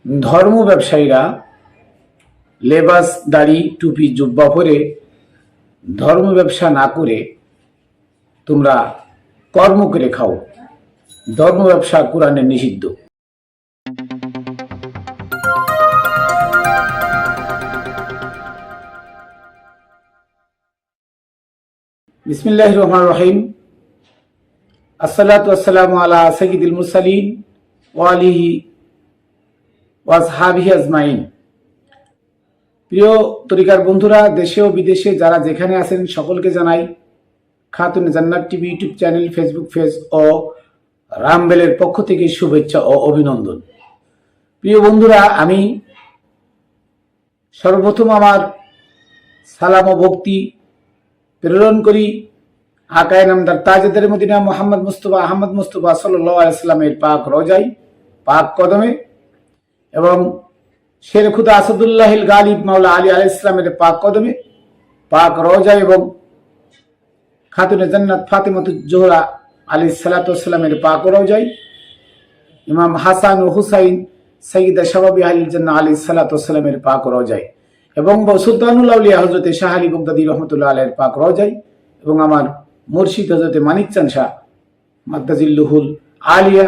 ধর্ম ব্যবসায়ীরা লেবাস, দাড়ি, টুপি, জুব্বা পরে ধর্ম ব্যবসা না করে তোমরা কর্ম করে খাও। ধর্ম ব্যবসা কোরআনে নিষিদ্ধ। বিসমিল্লাহির রহমানির রহিম। আসসালাতু ওয়াসসালামু আলা সাইয়্যিদিল মুরসালিন ওয়া আলিহি ওয়া আসহাবিহি আজমাইন। প্রিয় তরিকার বন্ধুরা, দেশে ও বিদেশে যারা যেখানে আছেন সকলকে জানাই Khatune Jannat TV YouTube channel, Facebook page ও রামবেলের পক্ষ থেকে শুভেচ্ছা ও অভিনন্দন। প্রিয় বন্ধুরা, আমি সর্বপ্রথম আমার সালাম ও ভক্তি প্রেরণ করি আকায়ে নামদার তাজেদার মদিনা মুহাম্মদ মুস্তাফা আহমদ মুস্তাফা সাল্লাল্লাহু আলাইহি সাল্লামের পাক রওজায়, পাক কদমে, এবং শের খুদা আসাদুল্লাহিল গালিব মাওলা আলী আলাইহিস সালামের পাক কদমে, পাক রওজায়, এবং খাতুনে জান্নাত ফাতেমাতুজ জোহরা আলাইহিস সালাতু ওয়াস সালামের পাক রওজায়, ইমাম হাসান ও হুসাইন সাইয়্যিদা শাবাবি আহলিল জান্নাহ আলাইহিস সালাতু ওয়াস সালামের পাক রওজায়, এবং সুলতানুল আউলিয়া হযরত শাহ আলী বাগদাদী রাহমাতুল্লাহ আলাইহির পাক রওজায়, এবং আমার মুর্শিদ হযরত মানিক চাঁদ শাহ মাদ্দাজিল্লুহুল আলিয়া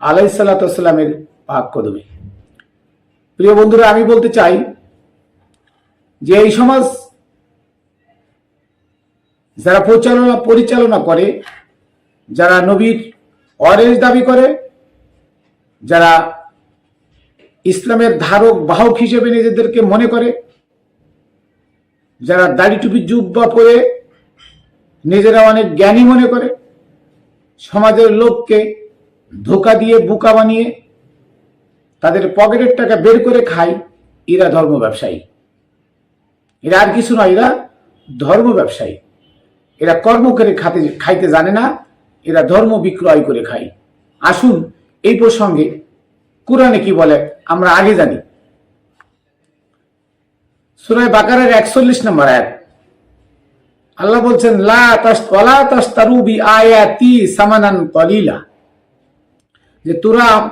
আলাইহিস সালাতু ওয়াস সালামের পাক কদমে। প্রিয় বন্ধুরা, আমি বলতে চাই যে এই সমাজ যারা পরিচালনা করে, যারা নবীর ওয়ারিস দাবি করে, যারা ইসলামের ধারক বাহক হিসেবে নিজেদেরকে মনে করে, যারা দাড়ি টুপি জুব্বা পরে নিজেরা অনেক জ্ঞানী মনে করে, সমাজের লোককে ধোঁকা দিয়ে বোকা বানিয়ে তাদের পকেটের টাকা বের করে খায়, এরা ধর্ম ব্যবসায়ী। এরা আর কিছু নয়, এরা ধর্ম ব্যবসায়ী। এরা কর্ম করে খাইতে জানে না, এরা ধর্ম বিক্রয় করে খায়। আসুন এই প্রসঙ্গে কুরআনে কি বলে আমরা আগে জানি। সূরা বাকারার 41 নম্বর আয়াত আল্লাহ বলছেন, লা তাশতারু বি আয়াতি সামানান কলিলা, যে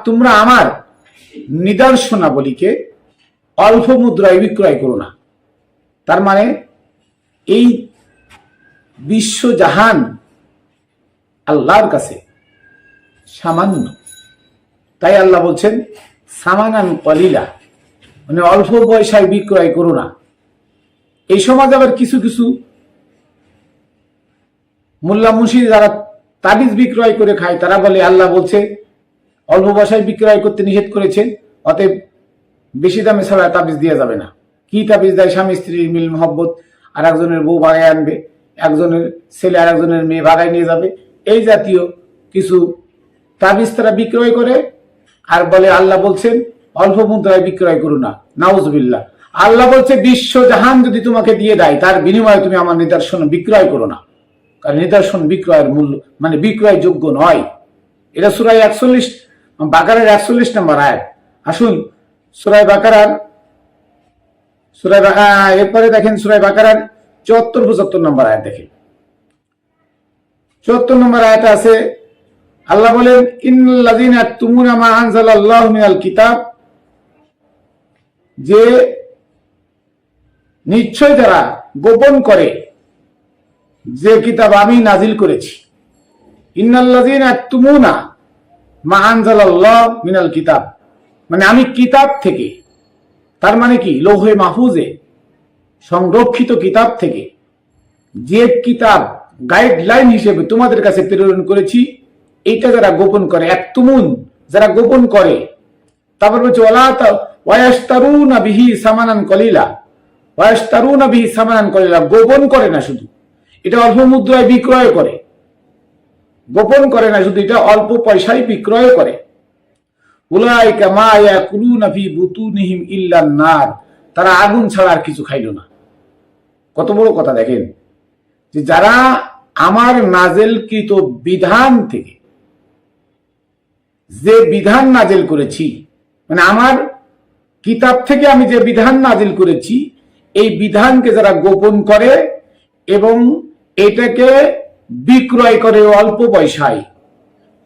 তোমরা আমার নিদর্শনাবলীকে অল্প মুদ্রায় বিক্রয় করো না। তার মানে এই বিশ্বজাহান আল্লাহর কাছে সামান্য, তাই আল্লাহ বলছেন সামানান কলিলা, মানে অল্প পয়সায় বিক্রয় করো না। এই সমাজ আবার কিছু কিছু মোল্লা মুন্সি যারা তাবিজ বিক্রয় করে খায়, তারা বলে আল্লাহ বলছে অল্প পয়সায় বিক্রয় করতে নিষেধ করেছেন, অতএব বেশি দামে ছাড়া তাবিজ দেওয়া যাবে না। কি তাবিজ দেয়? স্বামী স্ত্রীর মিল মহব্বত, আর একজনের বউ ভাগায় আনবে, একজনের ছেলে আর একজনের মেয়ে ভাগায় নিয়ে যাবে, এই জাতীয় কিছু তাবিজ তারা বিক্রয় করে, আর বলে আল্লাহ বলছেন অল্প মুদ্রায় বিক্রয় করো না। নাউজুবিল্লাহ। আল্লাহ বলছে বিশ্বজাহান যদি তোমাকে দিয়ে দেয়, তার বিনিময়ে তুমি আমার নিদর্শন বিক্রয় করো না, কারণ নিদর্শন বিক্রয়ের মূল্য মানে বিক্রয় যোগ্য নয়। এটা সূরা 41 বাকারার 41 নম্বর আয়াত। আসুন সূরা বাকারার এরপরে দেখেন সূরা বাকারার 74-75 নম্বর আয়াত দেখেন। 74 নম্বর আয়াতে আছে আল্লাহ বলেন, ইন্নাল্লাযীনা ইয়াকতুমুনা মা আনজালাল্লাহু মিনাল কিতাব, যে নিশ্চয় যারা গোপন করে যে কিতাব আমি নাজিল করেছি। ইন্নাল্লাযীনা ইয়াকতুমুনা মা আনজালাল্লাহু মিনাল কিতাব, মানে আমি কিতাব থেকে, তার মানে কি লৌহে মাহফুজে সংরক্ষিত কিতাব থেকে যে কিতাব গাইডলাইন হিসেবে তোমাদের কাছে প্রেরণ করেছি, এইটা যারা গোপন করে, একতুমুন যারা গোপন করে, তারপর বলছে ওয়ায়াশতারুনা বিহি সামানান কলিলা, ওয়ায়াশতারুনা বিহি সামানান কলিলা, গোপন করে না শুধু, এটা অল্প মুদ্রায় বিক্রয় করে। গোপন করে না শুধু, এটা অল্প পয়সায় বিক্রয় করে। উলাইকা মা ইয়াকুলুনা ফি বুতুনিহিম ইল্লান নার, তারা আগুন ছাড়া আর কিছু খাইল না। কত বড় কথা দেখেন, যে যারা আমার নাজেলকৃত বিধান থেকে, যে বিধান নাজেল করেছি, মানে আমার কিতাব থেকে আমি যে বিধান নাজিল করেছি, এই বিধানকে যারা গোপন করে এবং এটাকে বিক্রয় করে অল্প পয়সায়,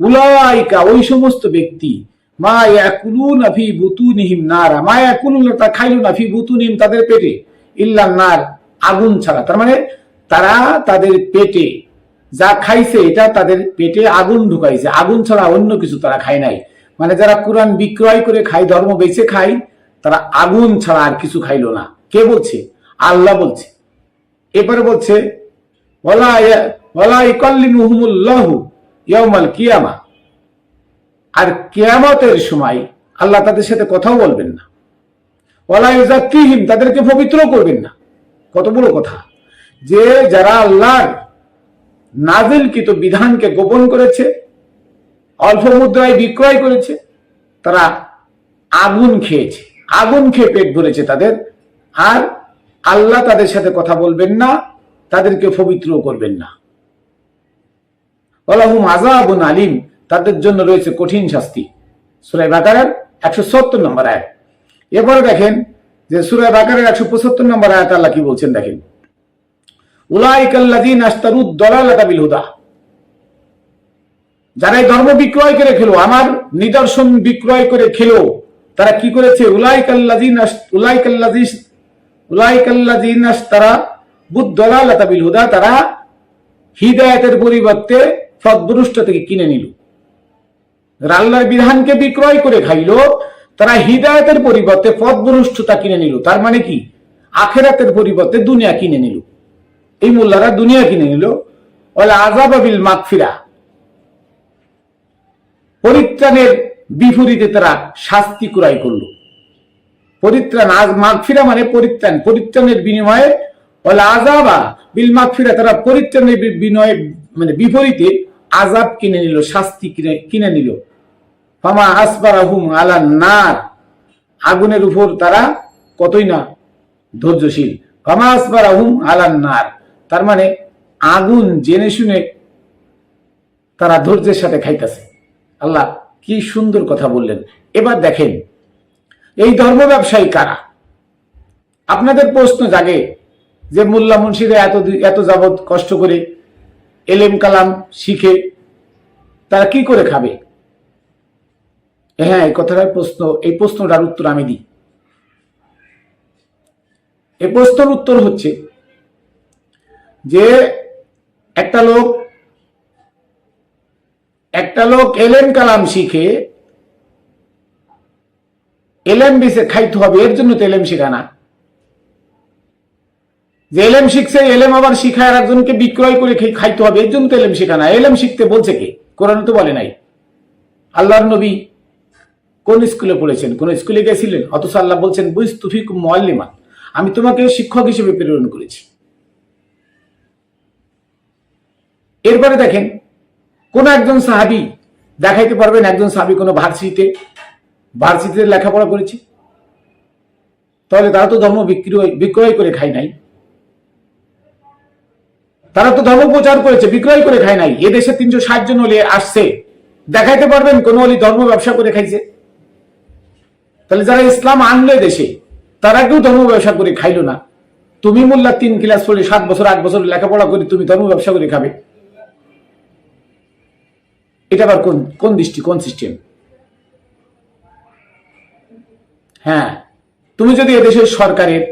উলাইকা ওই সমস্ত ব্যক্তি, মা ইয়াকুলুনা ফি বুতুনিহিম নারা, মা ইয়াকুলুনা তা খাইলো না, ফি বুতুনিহিম তাদের পেটে, ইল্লা নার আগুন ছাড়া। তার মানে তারা তাদের পেটে যা খাইছে এটা তাদের পেটে আগুন ঢুকাইছে, আগুন ছাড়া অন্য কিছু তারা খায় নাই। মানে যারা কোরআন বিক্রয় করে খায়, ধর্ম বেচে খায়, তারা আগুন ছাড়া আর কিছু খাইলো না। কে বলছে? আল্লাহ বলছে। এবারে বলছে ওয়ালা ইকাল্লিমুহুমুল্লাহু ইয়াউমাল কিয়ামা, আর কিয়ামতের সময় আল্লাহ তাদের সাথে কথাও বলবেন না। ওয়ালা ইউযাক্কিহিম, তাদেরকে পবিত্র করবেন না। কত বড় কথা, যে যারা আল্লাহর নাযিলকৃত বিধানকে গোপন করেছে, অল্প মুদ্রায় বিক্রয় করেছে, তারা আগুন খেয়েছে, আগুন খেয়ে পেট ভরেছে তাদের, আর আল্লাহ তাদের সাথে কথা বলবেন না, তাদেরকে পবিত্র করবেন না। ওয়ালাহুম আযাবুন আলীম, তাদের জন্য রয়েছে কঠিন শাস্তি। সূরা বাকারার 170 নম্বর আয়াত। এরপরে দেখেন যে সূরা বাকারার 175 নম্বর আয়াত আল্লাহ কি বলছেন দেখেন, উলাইকাল্লাযীনা আশতারুদ দালালাতা বিল হুদা, যারা এই ধর্ম বিক্রয় করে খেলো, আমার নিদর্শন বিক্রয় করে খেলো, তারা কি করেছে? উলাইকাল্লাযীনা আশতারাবুদ দালালাতা বিল হুদা, তারা হিদায়াতের পরিবর্তে পথভ্রষ্ট থেকে কিনে নিল। আল্লাহর বিধানকে বিক্রয় করে খাইলো, তারা হিদায়াতের পরিবর্তে পথভ্রষ্টতা কিনে নিল। তার মানে কি? আখিরাতের পরিবর্তে দুনিয়া কিনে নিল। এই মোল্লারা দুনিয়া কিনে নিল। ওয়াল আযাব বিল মাগফিরা, পরিত্রাণের বিপরীতে তারা শাস্তি ক্রয় করলো। পরিত্রাণ, মাগফিরা মানে পরিত্রাণ, পরিত্রাণের বিনিময়ে ওয়াল আযাবা বিল মাগফিরা, তারা পরিত্রাণের বিনিময়ে মানে বিপরীতে আযাব কিনে নিল, শাস্তি কিনে নিল। ফামা আসবারাহুম আলান নার, আগুনের উপর তারা কতই না ধৈর্যশীল। ফামা আসবারাহুম আলান নার, তার মানে আগুন জেনে শুনে তারা ধৈর্যের সাথে খাইতেছে। আল্লাহ কি সুন্দর কথা বললেন। এবার দেখেন এই ধর্ম ব্যবসায়ী কারা? আপনাদের প্রশ্ন জাগে যে মোল্লা মুন্সিরা এত যাবৎ কষ্ট করে এলেম কালাম শিখে তারা কি করে খাবে? হ্যাঁ, এই কথাটার প্রশ্ন, এই প্রশ্নটার উত্তর আমি দিই। এই প্রশ্নের উত্তর হচ্ছে যে একটা লোক এলেম কালাম শিখে এলেম বেসে খাইতে হবে, এর জন্য তো এলেম শেখা না। যে এলেম শিখছে, এলেম আবার শিখায় আর একজনকে বিক্রয় করে খাইতে হবে, এর জন্য তো এলেম শেখা না। এলেম শিখতে বলছে কে? কোরআনে তো বলে নাই। আল্লাহর নবী কোন স্কুলে পড়েছেন? কোন স্কুলে গেছিলেন? অথচ আল্লাহ বলছেন বুইস্তু ফিকুম মুআল্লিমান, আমি তোমাকে শিক্ষক হিসেবে প্রেরণ করেছি। এরপরে দেখেন কোন একজন সাহাবী দেখাইতে পারবেন একজন সাহাবী কোন ভার্সিটিতে লেখাপড়া করেছে? তাহলে তারা তো ধর্ম বিক্রয় করে খায় নাই, তারা তো ধর্ম প্রচার করেছে, বিক্রয় করে খায় নাই। এদেশে 360 জন ওলি আসছে, দেখাইতে পারবেন কোন ওলি ধর্ম ব্যবসা করে খাইছে? তাহলে যারা ইসলাম আনলে দেশে, তারা কেউ ধর্ম ব্যবসা করে খাইলো না। তুমি মোল্লা 3 ক্লাস পড়ে 7 বছর 8 বছর লেখাপড়া করে তুমি ধর্ম ব্যবসা করে খাবে? এটা আবার কোন দৃষ্টি, কোন সিস্টেম? হ্যাঁ, তুমি যদি এদেশের সরকারের,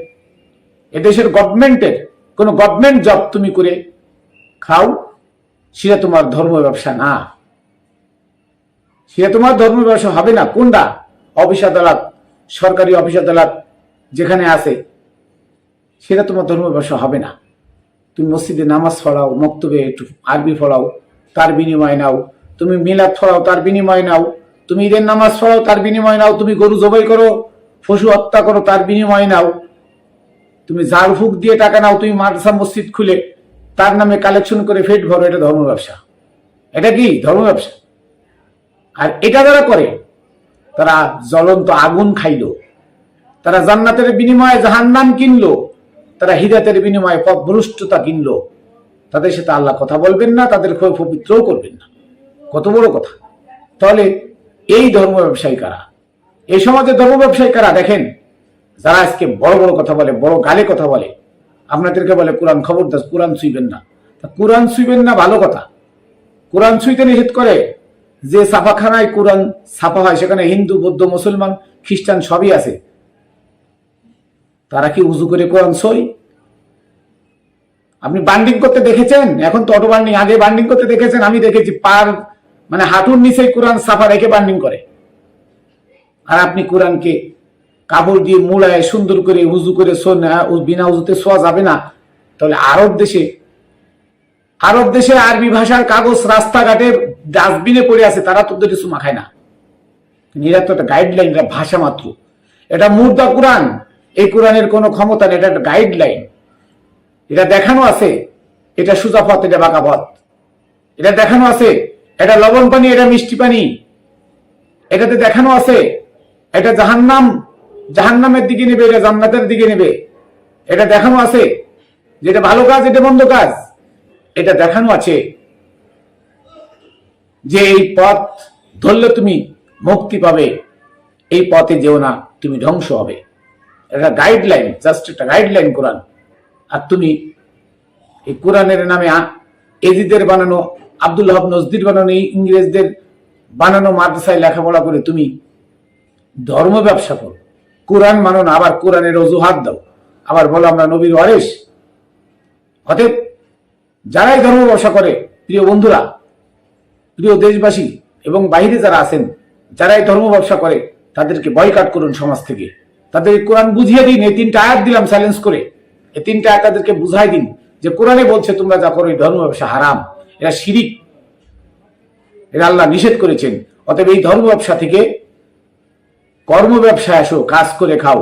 এদেশের গভর্নমেন্টের কোন গভর্নমেন্ট জব তুমি করে খাও, সেটা তোমার ধর্ম ব্যবসা না, সেটা তোমার ধর্ম ব্যবসা হবে না। কোনটা? অফিস আদালত, সরকারি অফিস আদালত যেখানে আছে, সেটা তোমার ধর্ম ব্যবসা হবে না। তুমি মসজিদে নামাজ পড়াও, মক্তবে একটু আরবি পড়াও, তার বিনিময় নাও। তুমি মিলাদ পড়াও, তার বিনিময় নাও। তুমি ঈদের নামাজ পড়াও, তার বিনিময় নাও। তুমি গরু জবাই করো, পশু হত্যা করো, তার বিনিময় নাও। তুমি ঝাড়ফুঁক দিয়ে টাকা নাও, তুমি মাদ্রাসা মসজিদ খুলে তার নামে কালেকশন করে ফেট ভরো, এটা ধর্ম ব্যবসা। এটা কি ধর্ম ব্যবসা? আর এটা যারা করে তারা জ্বলন্ত আগুন খাইলো, তারা জান্নাতের বিনিময়ে জাহান্নাম কিনলো, তারা হিদায়াতের বিনিময়ে পথভ্রষ্টতা কিনলো। তাদের সাথে আল্লাহ কথা বলবেন না, তাদের পবিত্রও করবেন না। কত বড় কথা! তাহলে এই ধর্ম ব্যবসায়ী কারা? এই সমাজে ধর্ম ব্যবসায়ী কারা? দেখেন, যারা আজকে বড় বড় কথা বলে, বড় গালে কথা বলে, আপনাদেরকে বলে কোরআন খবরদার, কোরআন ছুঁইবেন না। কোরআন ছুঁইবেন না ভালো কথা, কোরআন ছুঁইতে নিষেধ করে যে ছাপাখানায় কোরআন ছাপা হয় সেখানে হিন্দু, বৌদ্ধ, মুসলমান, খ্রিস্টান সবই আছে, তারা কি উজু করে কোরআন সই? আপনি বান্ডিং করতে দেখেছেন? এখন তো অটো বান্ডিং, আগে বান্ডিং করতে দেখেছেন? আমি দেখেছি পার মানে হাঁটুর নিচে কোরআন ছাপা রেখে বান্ডিং করে। আর আপনি কোরআনকে কাপড় দিয়ে মুড়ায় সুন্দর করে উজু করে বিনা উজুতে শোয়া যাবে না? তাহলে আরব দেশে আরবি ভাষার কাগজ রাস্তাঘাটে ডাস্টবিনে পড়ে আছে, তারা তো কিছু মাখায় না। এরা তো একটা গাইডলাইন, এটা ভাষা মাত্র। এটা মুর্দা কোরআন, এই কোরআনের কোনো ক্ষমতা নেই, এটা একটা গাইডলাইন। এটা দেখানো আছে এটা সোজা পথ, এটা বাঁকা পথ। এটা দেখানো আছে এটা লবণ পানি, এটা মিষ্টি পানি। এটাতে দেখানো আছে এটা জাহান্নামের দিকে নেবে, এটা জান্নাতের দিকে নেবে। এটা দেখানো আছে যেটা ভালো কাজ, এটা মন্দ কাজ। এটা দেখানো আছে যে এই পথ ধরলে তুমি মুক্তি পাবে, এই পথে যেও না, তুমি ধ্বংস হবে। এটা গাইডলাইন, জাস্ট একটা গাইডলাইন কোরআন। আর তুমি এই কোরআনের নামে এজিদের বানানো, আব্দুল হক নজদির বানানো, ইংরেজদের বানানো মাদ্রাসায় লেখাপড়া করে তুমি ধর্ম ব্যবসা করো। কোরআন মানো না, আবার কোরআনের অজুহাত দাও, আবার বলো আমরা নবীর ওয়ারিস। অতএব যারাই ধর্ম ব্যবসা করে, প্রিয় বন্ধুরা, প্রিয় দেশবাসী এবং বাইরে যারা আছেন, যারাই ধর্ম ব্যবসা করে তাদেরকে বয়কট করুন সমাজ থেকে। তাদের কোরআন বুঝিয়ে দিন। এই 3টা আয়াত দিলাম চ্যালেঞ্জ করে, এই 3টা আয়াত তাদেরকে বুঝাই দিন যে কোরআনে বলছে তোমরা যা করো এই ধর্ম ব্যবসা হারাম, এরা শিরিক, এরা আল্লাহ নিষেধ করেছেন। অতএব এই ধর্ম ব্যবসা থেকে কর্ম ব্যবসায় আসো, কাজ করে খাও।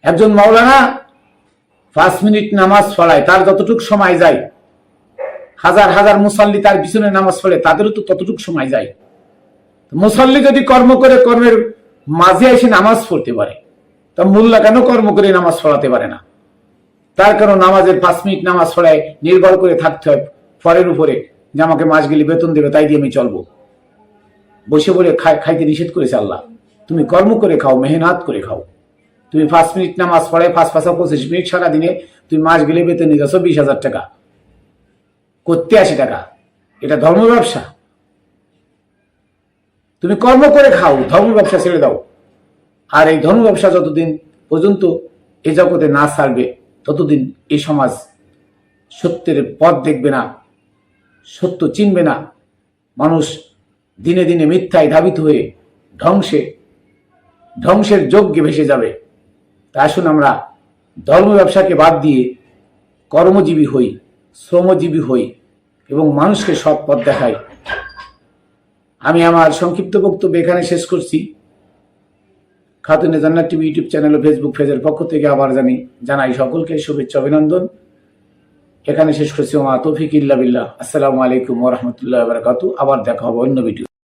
একজন মাওলানা 5 মিনিট নামাজ পড়ায়, তার যতটুকু সময় যায়, হাজার হাজার মুসাল্লি তার পিছনে নামাজ পড়ে, তাদেরও তো ততটুকু সময় যায়। মুসাল্লি যদি কর্ম করে কর্মের মাঝে এসে নামাজ পড়তে পারে, তা মোল্লা কেন কর্ম করে নামাজ পড়াতে পারে না? তার কারণ নামাজের 5 মিনিট নামাজ পড়ায় নির্ভর করে থাকতে হয় ফরের উপরে, যে আমাকে মাস গেলে বেতন দেবে, তাই দিয়ে আমি চলবো। বসে বলে খাইতে নিষেধ করেছে আল্লাহ। তুমি কর্ম করে খাও, মেহনত করে খাও। তুমি 5 মিনিট নামাজ পড়ে 5-5 25 মিনিট সারা দিনে তুমি মাস গেলে বেতন নিয়ে যাচ্ছ 20,000 টাকা, করতে 80 টাকা। এটা ধর্ম ব্যবসা? তুমি কর্ম করে খাও, ধর্ম ব্যবসা ছেড়ে দাও। আর এই ধর্ম ব্যবসা যতদিন পর্যন্ত এ জগতে না ছাড়বে, ততদিন এই সমাজ সত্যের পথ দেখবে না, সত্য চিনবে না। মানুষ দিনে দিনে মিথ্যায় ধাবিত হয়ে ধ্বংসের যজ্ঞে ভেসে যাবে। তা আসুন আমরা ধর্ম ব্যবসাকে বাদ দিয়ে কর্মজীবী হই, শ্রমজীবী হই এবং মানুষকে সৎ পথ দেখাই। আমি আমার সংক্ষিপ্ত বক্তব্য এখানে শেষ করছি। খাতুনে জান্নাত টিভি ইউটিউব চ্যানেল ও ফেসবুক পেজের পক্ষ থেকে আবার জানাই সকলকে শুভেচ্ছা, অভিনন্দন। এখানে শেষ করছি। ওয়া তৌফিক ইল্লা বিল্লাহ। আসসালামু আলাইকুম ওয়া রাহমাতুল্লাহি ওয়া বারাকাতুহু। আবার দেখা হবে অন্য ভিডিও।